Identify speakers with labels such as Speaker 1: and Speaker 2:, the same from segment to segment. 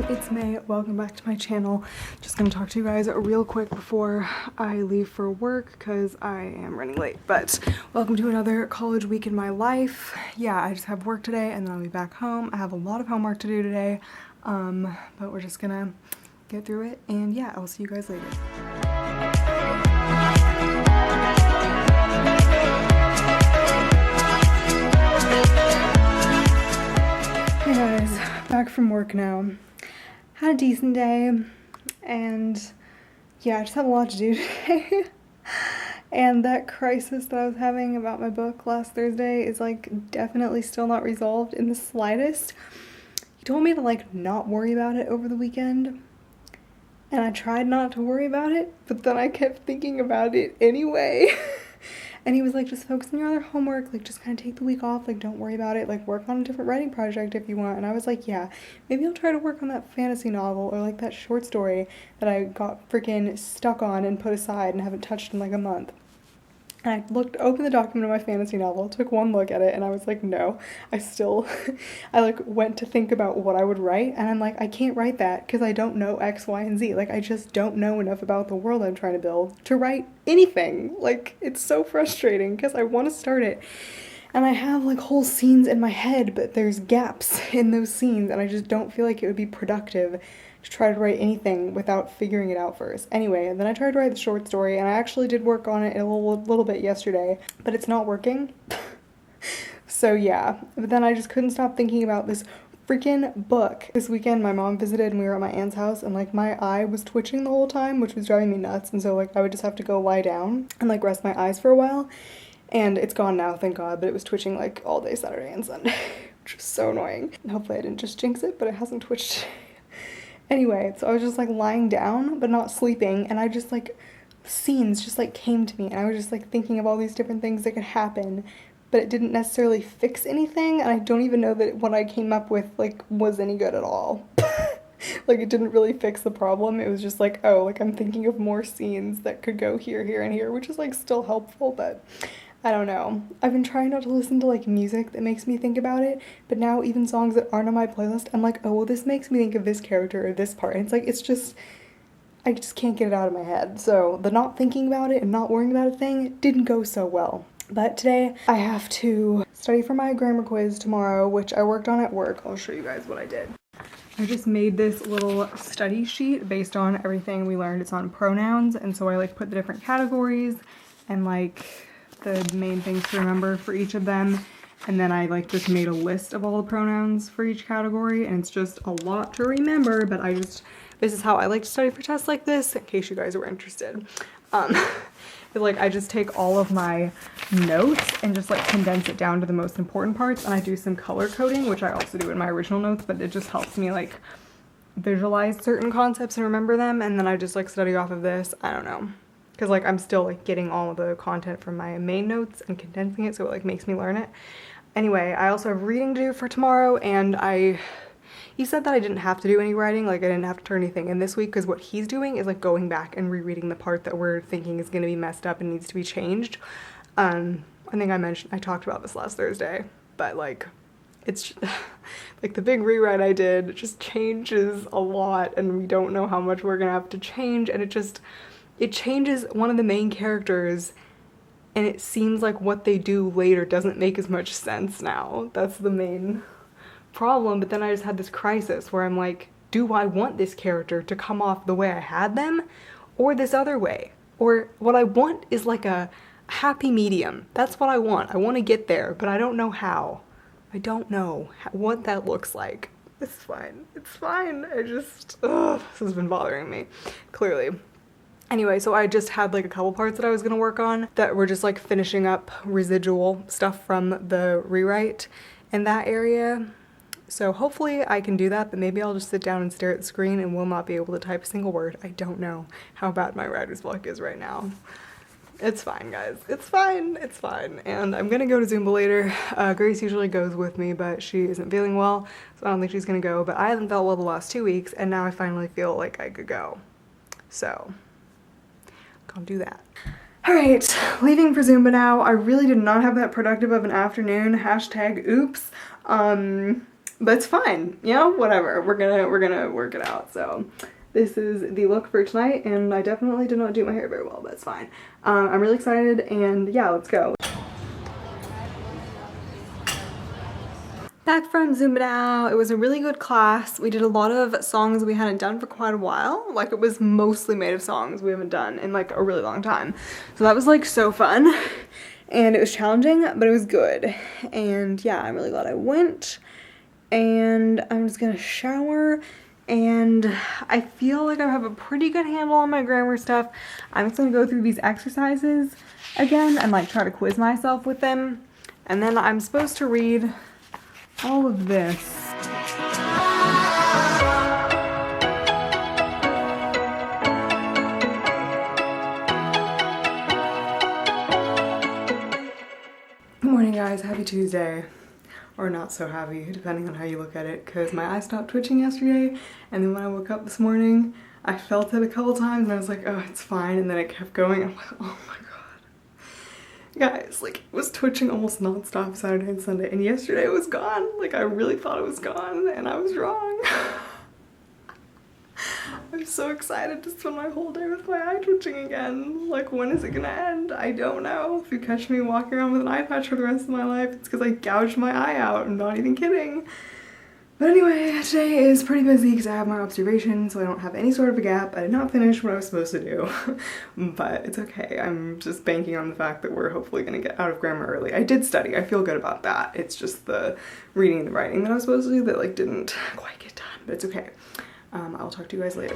Speaker 1: It's May. Welcome back to my channel. Just gonna talk to you guys real quick before I leave for work because I am running late. But welcome to another college week in my life. Yeah, I just have work today and then I'll be back home. I have a lot of homework to do today, but we're just gonna get through it. And yeah, I'll see you guys later. Hey guys, back from work now. Had a decent day, and yeah, I just have a lot to do today. And that crisis that I was having about my book last Thursday is like definitely still not resolved in the slightest. He told me to like not worry about it over the weekend, and I tried not to worry about it, but then I kept thinking about it anyway. And he was like, just focus on your other homework, like just kind of take the week off, like don't worry about it, like work on a different writing project if you want. And I was like, yeah, maybe I'll try to work on that fantasy novel or like that short story that I got freaking stuck on and put aside and haven't touched in like a month. And I opened the document of my fantasy novel, took one look at it, and I was like, no, I like went to think about what I would write, and I'm like, I can't write that because I don't know X, Y, and Z. Like, I just don't know enough about the world I'm trying to build to write anything. Like, it's so frustrating because I want to start it. And I have like whole scenes in my head, but there's gaps in those scenes, and I just don't feel like it would be productive to try to write anything without figuring it out first. Anyway, and then I tried to write the short story, and I actually did work on it a little bit yesterday, but it's not working. So yeah, but then I just couldn't stop thinking about this freaking book. This weekend my mom visited and we were at my aunt's house, and like my eye was twitching the whole time, which was driving me nuts, and so like I would just have to go lie down and like rest my eyes for a while. And it's gone now, thank God, but it was twitching like all day Saturday and Sunday, which was so annoying. And hopefully I didn't just jinx it, but it hasn't twitched. Anyway, so I was just like lying down, but not sleeping, and I just like, scenes just like came to me, and I was just like thinking of all these different things that could happen, but it didn't necessarily fix anything, and I don't even know that what I came up with like was any good at all. Like, it didn't really fix the problem. It was just like, oh, like I'm thinking of more scenes that could go here, here, and here, which is like still helpful, but I don't know. I've been trying not to listen to like music that makes me think about it, but now even songs that aren't on my playlist, I'm like, oh, well, this makes me think of this character or this part. And it's like, I just can't get it out of my head. So the not thinking about it and not worrying about a thing didn't go so well. But today I have to study for my grammar quiz tomorrow, which I worked on at work. I'll show you guys what I did. I just made this little study sheet based on everything we learned. It's on pronouns, and so I like put the different categories and like the main things to remember for each of them, and then I like just made a list of all the pronouns for each category, and it's just a lot to remember, but this is how I like to study for tests like this, in case you guys were interested. Like I just take all of my notes and just like condense it down to the most important parts, and I do some color coding, which I also do in my original notes, but it just helps me like visualize certain concepts and remember them, and then I just like study off of this. I don't know. Because like I'm still like getting all of the content from my main notes and condensing it, so it like makes me learn it. Anyway, I also have reading to do for tomorrow, and he said that I didn't have to do any writing, like I didn't have to turn anything in this week, because what he's doing is like going back and rereading the part that we're thinking is going to be messed up and needs to be changed. I think I talked about this last Thursday, but like it's like the big rewrite I did just changes a lot, and we don't know how much we're gonna have to change, and it changes one of the main characters, and it seems like what they do later doesn't make as much sense now. That's the main problem. But then I just had this crisis where I'm like, do I want this character to come off the way I had them, or this other way? Or what I want is like a happy medium. That's what I want. I want to get there, but I don't know how. I don't know what that looks like. It's fine. It's fine. This has been bothering me, clearly. Anyway, so I just had like a couple parts that I was gonna work on that were just like finishing up residual stuff from the rewrite in that area. So hopefully I can do that, but maybe I'll just sit down and stare at the screen and will not be able to type a single word. I don't know how bad my writer's block is right now. It's fine, guys. It's fine. It's fine. And I'm gonna go to Zumba later. Grace usually goes with me, but she isn't feeling well, so I don't think she's gonna go. But I haven't felt well the last 2 weeks, and now I finally feel like I could go. So, gonna do that. Alright, leaving for Zumba now. I really did not have that productive of an afternoon. Hashtag oops. But it's fine. You know, whatever. We're gonna work it out. So this is the look for tonight, and I definitely did not do my hair very well, but it's fine. I'm really excited, and yeah, let's go. Back from Zumba now. It was a really good class. We did a lot of songs we hadn't done for quite a while. Like, it was mostly made of songs we haven't done in like a really long time. So that was like so fun, and it was challenging, but it was good. And yeah, I'm really glad I went. And I'm just gonna shower, and I feel like I have a pretty good handle on my grammar stuff. I'm just gonna go through these exercises again and like try to quiz myself with them, and then I'm supposed to read all of this. Good morning, guys. Happy Tuesday. Or not so happy, depending on how you look at it, because my eyes stopped twitching yesterday, and then when I woke up this morning, I felt it a couple times, and I was like, oh, it's fine, and then it kept going. I'm like, oh my god. Guys, like, it was twitching almost non-stop Saturday and Sunday, and yesterday it was gone. Like, I really thought it was gone, and I was wrong. I'm so excited to spend my whole day with my eye twitching again. Like, when is it gonna end? I don't know. If you catch me walking around with an eye patch for the rest of my life, it's because I gouged my eye out. I'm not even kidding. But anyway, today is pretty busy because I have my observation, so I don't have any sort of a gap. I did not finish what I was supposed to do, but it's okay. I'm just banking on the fact that we're hopefully gonna get out of grammar early. I did study. I feel good about that. It's just the reading and the writing that I was supposed to do that like didn't quite get done, but it's okay. I'll talk to you guys later.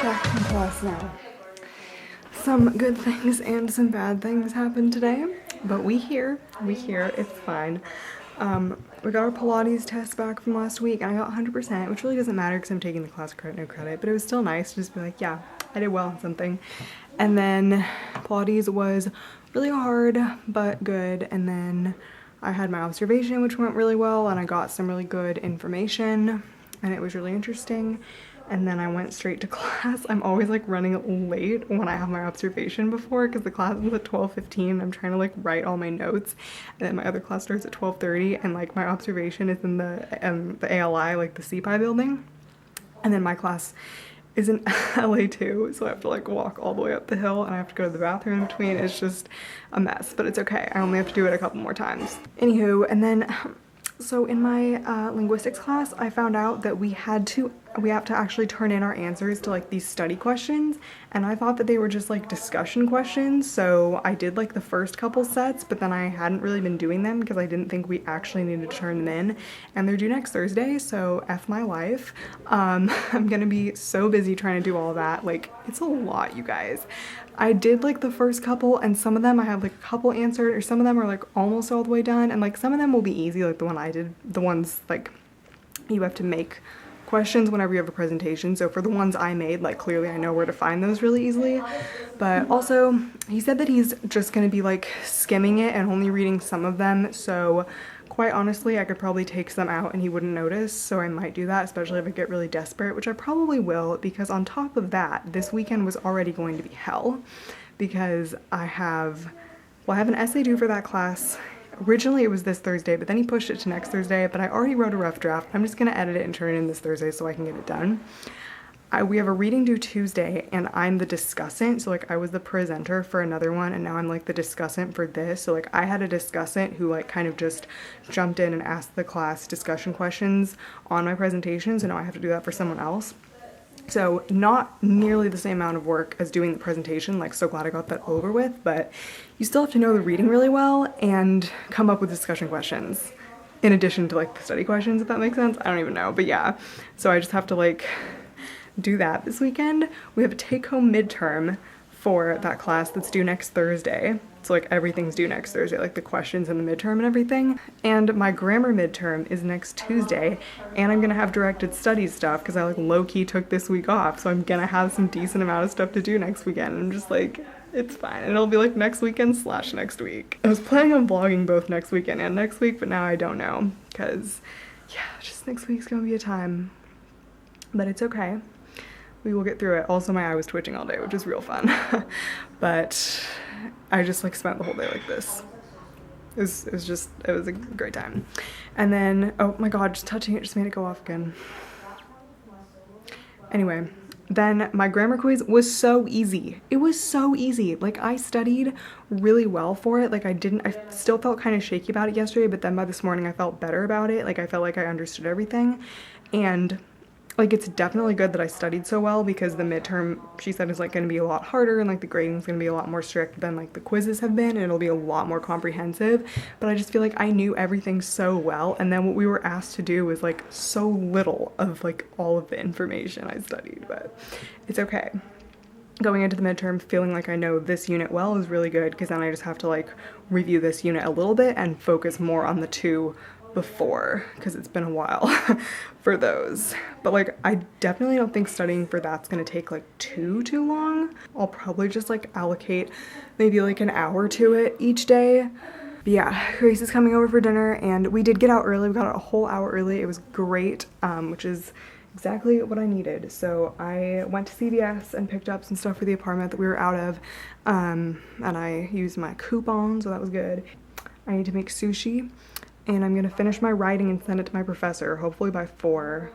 Speaker 1: Back in class now. Some good things and some bad things happened today, but we here, it's fine. We got our Pilates test back from last week, and I got 100%, which really doesn't matter because I'm taking the class credit, no credit, but it was still nice to just be like, yeah, I did well on something. And then Pilates was really hard, but good, and then I had my observation, which went really well, and I got some really good information, and it was really interesting. And then I went straight to class. I'm always like running late when I have my observation before because the class is at 12:15. I'm trying to like write all my notes, and then my other class starts at 12:30, and like my observation is in the ALI, like the CPI building, and then my class is in LA too, so I have to like walk all the way up the hill, and I have to go to the bathroom in between. It's just a mess, but it's okay. I only have to do it a couple more times. Anywho, and then so in my linguistics class, I found out that we have to actually turn in our answers to like these study questions, and I thought that they were just like discussion questions, so I did like the first couple sets, but then I hadn't really been doing them because I didn't think we actually needed to turn them in, and they're due next Thursday, so F my life. I'm gonna be so busy trying to do all that. Like, it's a lot, you guys. I did like the first couple, and some of them I have like a couple answered, or some of them are like almost all the way done, and like some of them will be easy, like the one I did, the ones like you have to make questions whenever you have a presentation. So for the ones I made, like clearly I know where to find those really easily. But also he said that he's just gonna be like skimming it and only reading some of them, so quite honestly I could probably take some out and he wouldn't notice, so I might do that, especially if I get really desperate, which I probably will, because on top of that, this weekend was already going to be hell because I have an essay due for that class. Originally it was this Thursday, but then he pushed it to next Thursday, but I already wrote a rough draft. I'm just gonna edit it and turn it in this Thursday so I can get it done. We have a reading due Tuesday, and I'm the discussant, so like I was the presenter for another one, and now I'm like the discussant for this. So like I had a discussant who like kind of just jumped in and asked the class discussion questions on my presentation, so now I have to do that for someone else. So not nearly the same amount of work as doing the presentation, like so glad I got that over with, but you still have to know the reading really well and come up with discussion questions in addition to like the study questions, if that makes sense. I don't even know, but yeah. So I just have to like do that this weekend. We have a take-home midterm for that class that's due next Thursday. So like everything's due next Thursday, like the questions and the midterm and everything. And my grammar midterm is next Tuesday, and I'm gonna have directed studies stuff because I like low-key took this week off. So I'm gonna have some decent amount of stuff to do next weekend. And I'm just like, it's fine. And it'll be like next weekend / next week. I was planning on vlogging both next weekend and next week, but now I don't know because yeah, just next week's gonna be a time. But it's okay. We will get through it. Also, my eye was twitching all day, which is real fun. But I just like spent the whole day like this. It was a great time. And then, oh my God, just touching it just made it go off again. Anyway, then my grammar quiz was so easy. It was so easy. Like I studied really well for it. Like I still felt kind of shaky about it yesterday, but then by this morning I felt better about it. Like I felt like I understood everything. And like it's definitely good that I studied so well because the midterm, she said, is like going to be a lot harder and like the grading is going to be a lot more strict than like the quizzes have been, and it'll be a lot more comprehensive. But I just feel like I knew everything so well, and then what we were asked to do was like so little of like all of the information I studied, but it's okay. Going into the midterm feeling like I know this unit well is really good because then I just have to like review this unit a little bit and focus more on the two before because it's been a while for those. But like I definitely don't think studying for that's gonna take like too long. I'll probably just like allocate maybe like an hour to it each day. But yeah, Grace is coming over for dinner and we did get out early. We got out a whole hour early. It was great, which is exactly what I needed. So I went to CVS and picked up some stuff for the apartment that we were out of, and I used my coupon, so that was good. I need to make sushi, and I'm gonna finish my writing and send it to my professor, hopefully by 4.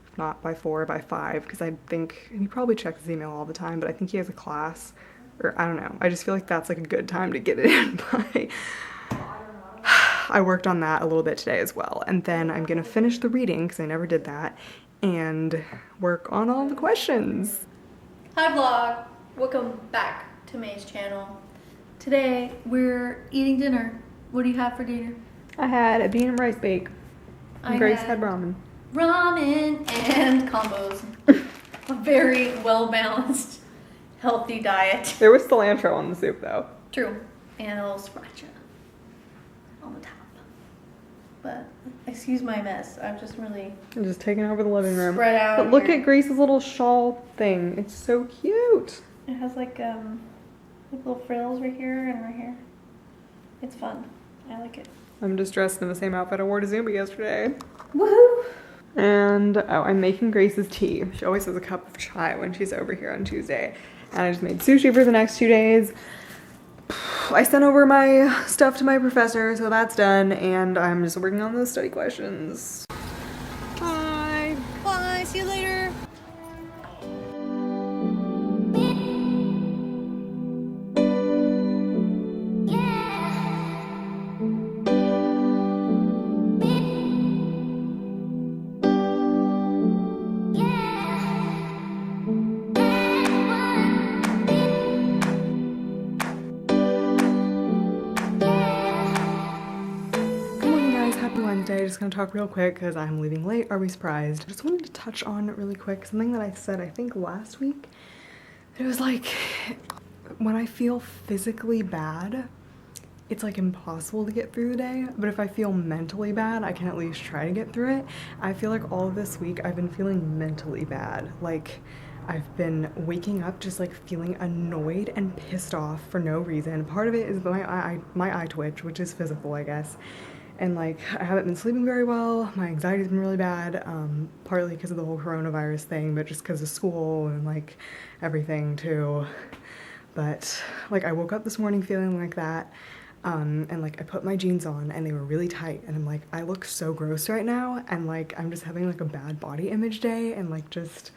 Speaker 1: If not by 4, by 5, because I think, and he probably checks his email all the time, but I think he has a class, or I don't know. I just feel like that's like a good time to get it in by. I worked on that a little bit today as well. And then I'm gonna finish the reading, because I never did that, and work on all the questions.
Speaker 2: Hi vlog, welcome back to May's channel. Today we're eating dinner. What do you have for dinner?
Speaker 1: I had a bean and rice bake. And Grace had ramen.
Speaker 2: Ramen and combos. A very well-balanced, healthy diet.
Speaker 1: There was cilantro on the soup though.
Speaker 2: True. And a little sriracha on the top. But excuse my mess. I'm
Speaker 1: just taking over the living room.
Speaker 2: Spread out.
Speaker 1: But look at Grace's little shawl thing. It's so cute.
Speaker 2: It has like little frills right here and right here. It's fun. I like it.
Speaker 1: I'm just dressed in the same outfit I wore to Zumba yesterday.
Speaker 2: Woohoo!
Speaker 1: And oh, I'm making Grace's tea. She always has a cup of chai when she's over here on Tuesday. And I just made sushi for the next 2 days. I sent over my stuff to my professor, so that's done, and I'm just working on those study questions. Bye.
Speaker 2: Bye. See you later.
Speaker 1: Just gonna talk real quick because I'm leaving late. Are we surprised? I just wanted to touch on really quick something that I said, I think last week. It was like, when I feel physically bad, it's like impossible to get through the day. But if I feel mentally bad, I can at least try to get through it. I feel like all of this week I've been feeling mentally bad. Like I've been waking up just like feeling annoyed and pissed off for no reason. Part of it is my eye twitch, which is physical, I guess. And like, I haven't been sleeping very well. My anxiety's been really bad, partly because of the whole coronavirus thing, but just because of school and like everything too. But like, I woke up this morning feeling like that, and like I put my jeans on and they were really tight, and I'm like, I look so gross right now, and like I'm just having like a bad body image day, and like just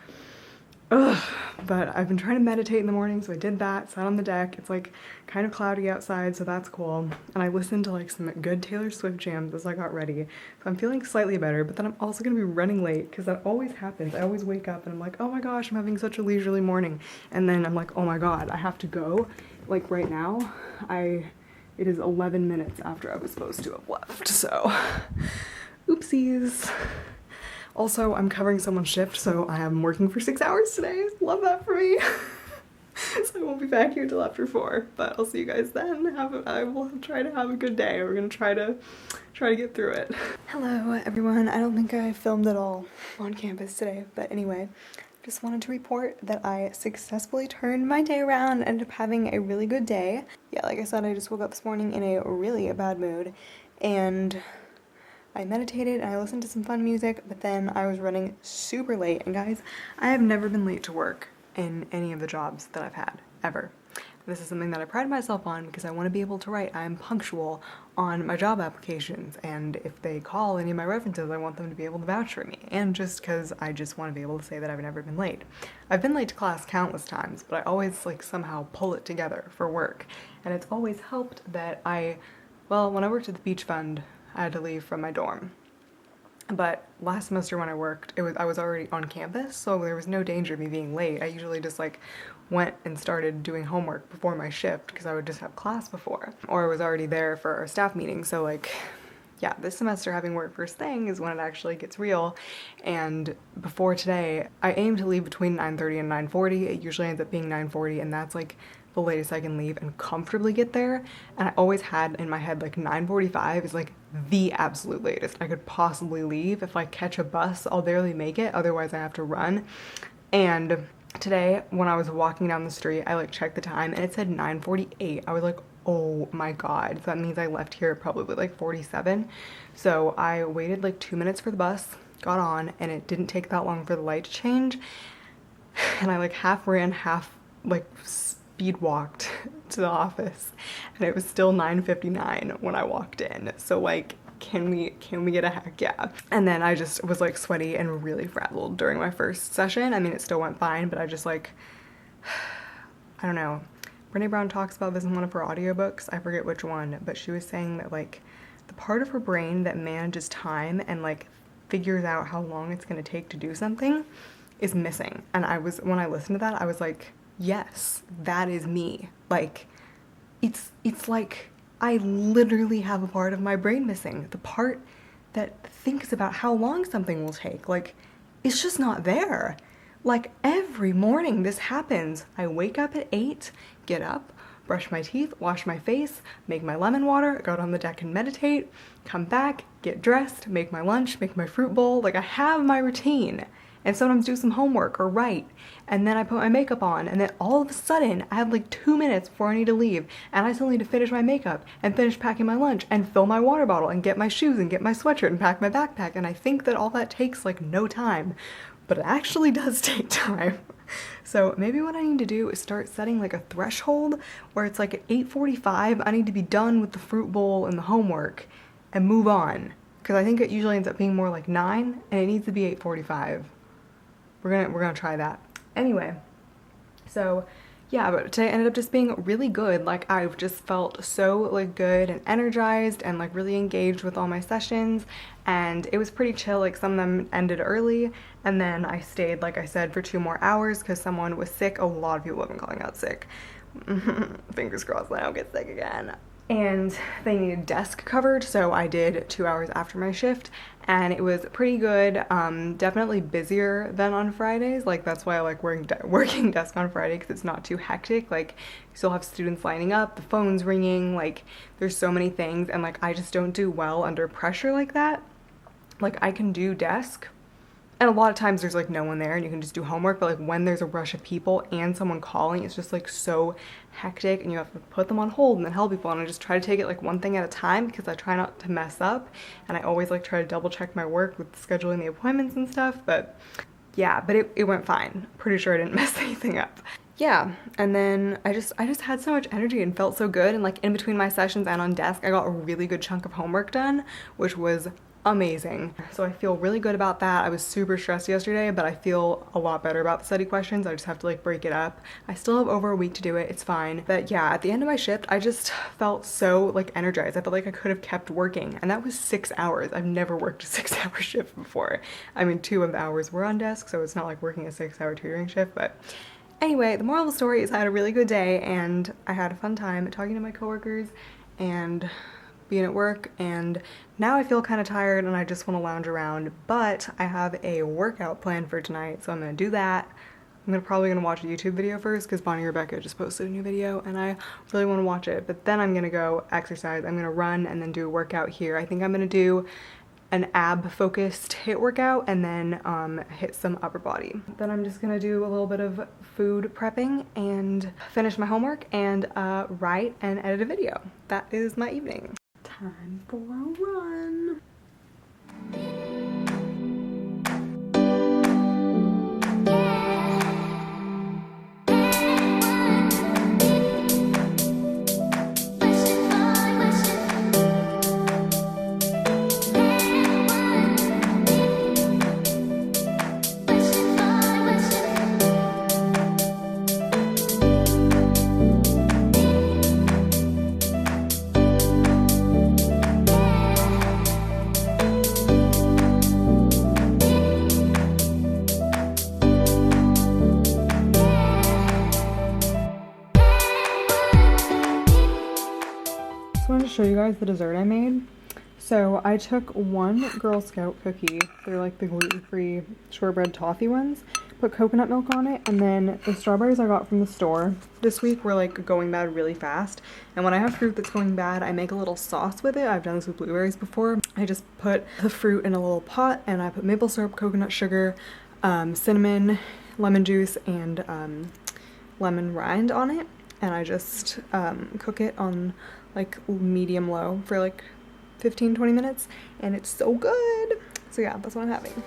Speaker 1: ugh. But I've been trying to meditate in the morning, so I did that, sat on the deck. It's like kind of cloudy outside, so that's cool. And I listened to like some good Taylor Swift jams as I got ready. So I'm feeling slightly better, but then I'm also gonna be running late because that always happens. I always wake up and I'm like, oh my gosh, I'm having such a leisurely morning. And then I'm like, oh my God, I have to go. Like right now, it is 11 minutes after I was supposed to have left, so oopsies. Also, I'm covering someone's shift, so I am working for 6 hours today. Love that for me. So I won't be back here till after 4, but I'll see you guys then. I will try to have a good day. We're gonna try to get through it. Hello everyone. I don't think I filmed at all on campus today, but anyway, just wanted to report that I successfully turned my day around and ended up having a really good day. Yeah, like I said, I just woke up this morning in a really bad mood, and I meditated and I listened to some fun music, but then I was running super late. And guys, I have never been late to work in any of the jobs that I've had, ever. This is something that I pride myself on because I want to be able to write I'm punctual on my job applications, and if they call any of my references, I want them to be able to vouch for me, and just because I just want to be able to say that I've never been late. I've been late to class countless times, but I always like somehow pull it together for work, and it's always helped that when I worked at the beach fund, I had to leave from my dorm. But last semester when I worked, I was already on campus, so there was no danger of me being late. I usually just like went and started doing homework before my shift because I would just have class before, or I was already there for our staff meeting. So like, yeah, this semester having work first thing is when it actually gets real. And before today, I aim to leave between 9:30 and 9:40. It usually ends up being 9:40, and that's like the latest I can leave and comfortably get there. And I always had in my head like 9:45 is like the absolute latest I could possibly leave. If I catch a bus, I'll barely make it, otherwise I have to run. And today when I was walking down the street, I like checked the time and it said 9:48. I was like, oh my god, so that means I left here probably like 47. So I waited like 2 minutes for the bus, got on, and it didn't take that long for the light to change, and I like half ran, half like speed walked to the office, and it was still 9:59 when I walked in. So like, can we get a heck yeah? And then I just was like sweaty and really frazzled during my first session. I mean, it still went fine, but I just like, I don't know. Brene Brown talks about this in one of her audiobooks. I forget which one, but she was saying that like the part of her brain that manages time and like figures out how long it's going to take to do something is missing. And when I listened to that, I was like, yes, that is me. Like, it's like I literally have a part of my brain missing. The part that thinks about how long something will take. Like, it's just not there. Like, every morning this happens. I wake up at 8, get up, brush my teeth, wash my face, make my lemon water, go out on the deck and meditate, come back, get dressed, make my lunch, make my fruit bowl. Like, I have my routine. And sometimes do some homework or write, and then I put my makeup on, and then all of a sudden I have like 2 minutes before I need to leave, and I still need to finish my makeup and finish packing my lunch and fill my water bottle and get my shoes and get my sweatshirt and pack my backpack. And I think that all that takes like no time, but it actually does take time. So maybe what I need to do is start setting like a threshold where it's like at 8:45 I need to be done with the fruit bowl and the homework and move on, because I think it usually ends up being more like 9 and it needs to be 8:45. We're gonna try that. Anyway, so yeah, but today ended up just being really good. Like, I've just felt so like good and energized and like really engaged with all my sessions, and it was pretty chill. Like, some of them ended early, and then I stayed, like I said, for 2 more hours because someone was sick. A lot of people have been calling out sick. Fingers crossed I don't get sick again. And they needed desk covered, so I did 2 hours after my shift, and it was pretty good. Definitely busier than on Fridays. Like, that's why I like working desk on Friday, because it's not too hectic. Like, you still have students lining up, the phone's ringing, like there's so many things, and like I just don't do well under pressure like that. Like, I can do desk, and a lot of times there's like no one there and you can just do homework, but like when there's a rush of people and someone calling, it's just like so hectic, and you have to put them on hold and then help people. And I just try to take it like one thing at a time because I try not to mess up, and I always like try to double check my work with scheduling the appointments and stuff. But yeah, but it went fine. Pretty sure I didn't mess anything up. Yeah, and then I just had so much energy and felt so good, and like in between my sessions and on desk I got a really good chunk of homework done, which was amazing. So I feel really good about that. I was super stressed yesterday, but I feel a lot better about the study questions. I just have to like break it up. I still have over a week to do it. It's fine. But yeah, at the end of my shift, I just felt so like energized. I felt like I could have kept working, and that was 6 hours. I've never worked a 6-hour shift before. I mean, 2 of the hours were on desk, so it's not like working a 6-hour tutoring shift. But anyway, the moral of the story is I had a really good day, and I had a fun time talking to my coworkers and being at work, and now I feel kind of tired and I just want to lounge around, but I have a workout planned for tonight, so I'm gonna do that I'm probably gonna watch a YouTube video first because Bonnie Rebecca just posted a new video and I really want to watch it. But then I'm gonna go exercise. I'm gonna run and then do a workout here. I think I'm gonna do an ab focused HIIT workout and then hit some upper body. Then I'm just gonna do a little bit of food prepping and finish my homework and write and edit a video. That is my evening. Time for a run. I wanted to show you guys the dessert I made. So I took one Girl Scout cookie, they're like the gluten-free shortbread toffee ones, put coconut milk on it, and then the strawberries I got from the store this week were like going bad really fast. And when I have fruit that's going bad, I make a little sauce with it. I've done this with blueberries before. I just put the fruit in a little pot and I put maple syrup, coconut sugar, cinnamon, lemon juice, and lemon rind on it. And I just cook it on like medium low for like 15-20 minutes and it's so good. So yeah, that's what I'm having.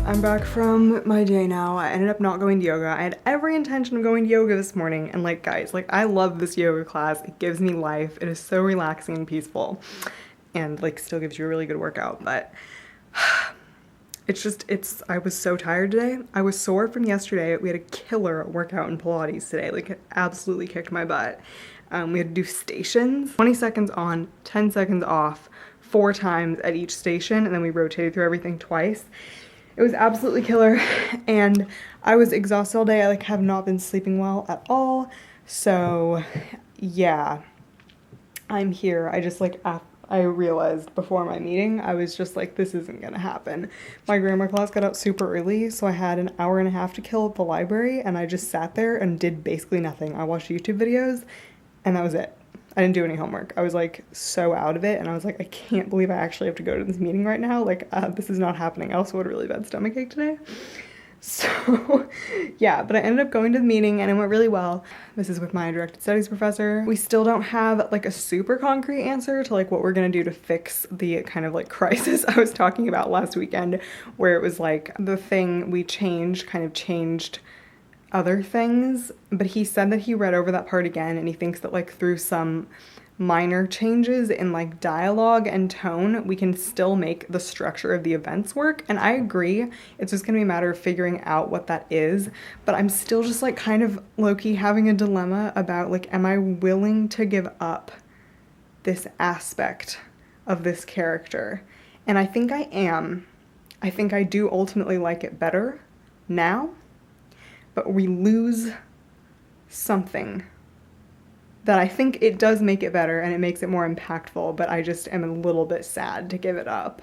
Speaker 1: I'm back from my day now. I ended up not going to yoga. I had every intention of going to yoga this morning, and like guys, like I love this yoga class. It gives me life. It is so relaxing and peaceful and like still gives you a really good workout, but I was so tired today. I was sore from yesterday. We had a killer workout in Pilates today. Like it absolutely kicked my butt. We had to do stations, 20 seconds on, 10 seconds off, 4 times at each station, and then we rotated through everything twice. It was absolutely killer, and I was exhausted all day. I like have not been sleeping well at all. So yeah, I'm here. I just like, I realized before my meeting, I was just like, this isn't gonna happen. My grammar class got out super early, so I had an hour and a half to kill at the library, and I just sat there and did basically nothing. I watched YouTube videos, and that was it. I didn't do any homework. I was like so out of it, and I was like, I can't believe I actually have to go to this meeting right now. Like this is not happening. I also had a really bad stomachache today. So yeah, but I ended up going to the meeting and it went really well. This is with my directed studies professor. We still don't have like a super concrete answer to like what we're gonna do to fix the kind of like crisis I was talking about last weekend, where it was like the thing we changed kind of changed other things, but he said that he read over that part again and he thinks that like through some minor changes in like dialogue and tone, we can still make the structure of the events work. And I agree, it's just gonna be a matter of figuring out what that is, but I'm still just like kind of low-key having a dilemma about like, am I willing to give up this aspect of this character? And I think I am. I think I do ultimately like it better now, but we lose something that I think it does make it better and it makes it more impactful, but I just am a little bit sad to give it up.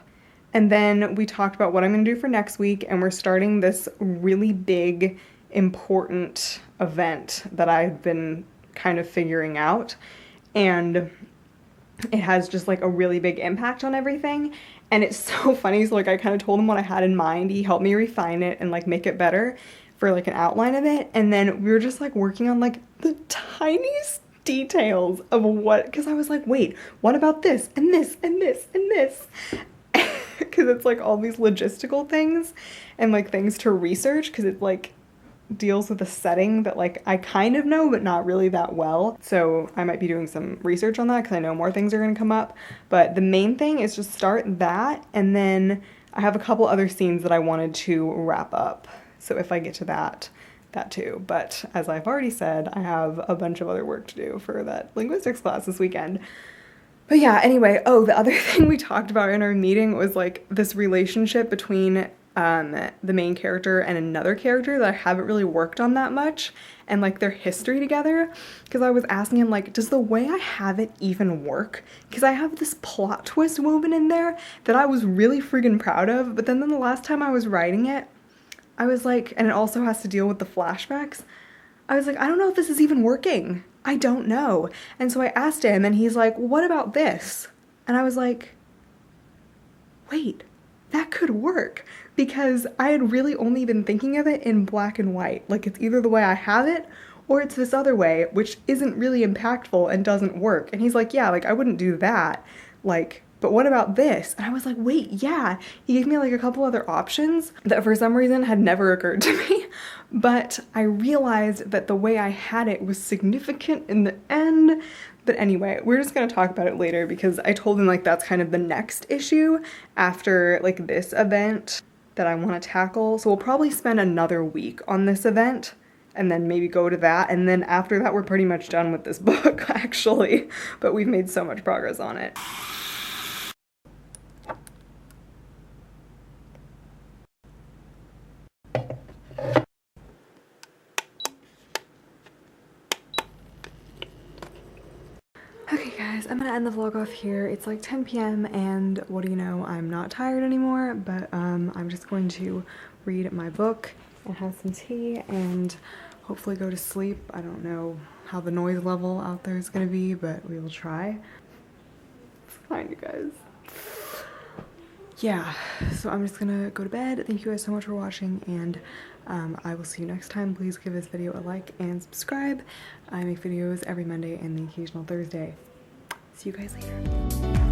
Speaker 1: And then we talked about what I'm gonna do for next week, and we're starting this really big, important event that I've been kind of figuring out, and it has just like a really big impact on everything. And it's so funny, so like I kind of told him what I had in mind. He helped me refine it and like make it better for like an outline of it, and then we were just like working on like the tiniest details of what, because I was like, wait, what about this and this and this and this? because it's like all these logistical things and like things to research because it like deals with a setting that like I kind of know but not really that well. So I might be doing some research on that because I know more things are going to come up. But the main thing is just start that, and then I have a couple other scenes that I wanted to wrap up. So if I get to that too. But as I've already said, I have a bunch of other work to do for that linguistics class this weekend. But yeah, anyway, oh, the other thing we talked about in our meeting was like this relationship between the main character and another character that I haven't really worked on that much, and like their history together. Because I was asking him, like, does the way I have it even work? Because I have this plot twist woven in there that I was really freaking proud of, but then the last time I was writing it, I was like, and it also has to deal with the flashbacks, I was like, I don't know if this is even working. I don't know. And so I asked him, and he's like, well, what about this? And I was like, wait, that could work, because I had really only been thinking of it in black and white. Like, it's either the way I have it or it's this other way, which isn't really impactful and doesn't work. And he's like, yeah, like I wouldn't do that. Like, but what about this? And I was like, wait, yeah. He gave me like a couple other options that for some reason had never occurred to me. But I realized that the way I had it was significant in the end. But anyway, we're just gonna talk about it later because I told him like that's kind of the next issue after like this event that I want to tackle. So we'll probably spend another week on this event and then maybe go to that. And then after that, we're pretty much done with this book actually, but we've made so much progress on it. Okay guys, I'm gonna end the vlog off here. It's like 10 p.m. and what do you know, I'm not tired anymore, but I'm just going to read my book and have some tea and hopefully go to sleep. I don't know how the noise level out there is gonna be, but we will try. It's fine, you guys. Yeah, so I'm just gonna go to bed. Thank you guys so much for watching, and I will see you next time. Please give this video a like and subscribe. I make videos every Monday and the occasional Thursday. See you guys later.